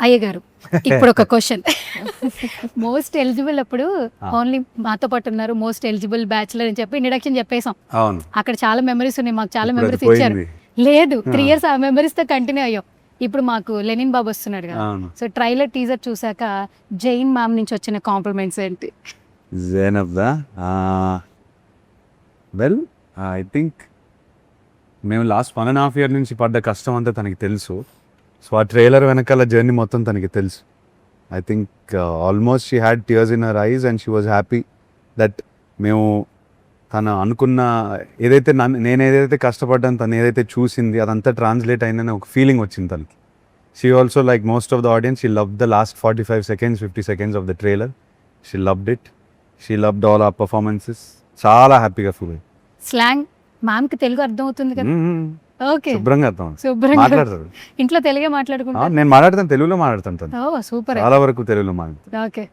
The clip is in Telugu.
అయ్యగారు ఇప్పుడు ఒక క్వశ్చన్, మోస్ట్ ఎలిజిబుల్ అప్పుడు ఓన్లీ మాతో పాటు ఉన్నారు, మోస్ట్ ఎలిజిబుల్ బ్యాచులర్ అని చెప్పి ఇంట్రడక్షన్ చెప్పేసాం. అవును, అక్కడ చాలా మెమరీస్ ఉన్నాయి, మాకు చాలా ఇప్పుడు అది మెమరీస్ ఇచ్చారు. పోయింది. లేదు 3 years ఆ మెమరీస్ తో కంటిన్యూ అయ్యాం. ఇప్పుడు మాకు లెనిన్ బాబు వస్తున్నాడు కదా, అవును. సో ట్రైలర్ టీజర్ చూసాక జైన్ మ్యామ్ నుంచి వచ్చిన కాంప్లిమెంట్స్ ఏంటి? జైనబ్దా వెల్ ఐ థింక్ మేము లాస్ట్ 1.5 year నుంచి పడ్డ కష్టం అంతా తనకి తెలుసు. సో ఆ ట్రైలర్ వెనకాల జర్నీ మొత్తం తనకి తెలుసు. I think almost she had tears in her eyes and she was happy that మేము తను అనుకున్న ఏదైతే నేను ఏదైతే కష్టపడ్డాను, తను ఏదైతే చూసింది అదంతా ట్రాన్స్లేట్ అయిందని ఒక ఫీలింగ్ వచ్చింది తనకి. She also like most of the audience, she love the last 45 seconds 50 seconds of the trailer. She loved it, she loved all our performances. చాలా హ్యాపీగా ఫీల్ అయ్యింది. స్లాంగ్ మ్యామ్ కి తెలుగు అర్థం అవుతుంది కదా? ఓకే, శుభ్రంగా అర్థం శుభ్రంగా మాట్లాడతారు. ఇంట్లో తెలుగే మాట్లాడుకుంటా. నేను మాట్లాడతాను, తెలుగులో మాట్లాడతాను. తను ఓ సూపర్. చాలా వరకు తెలుగులో మాట్లాడతాను. ఓకే.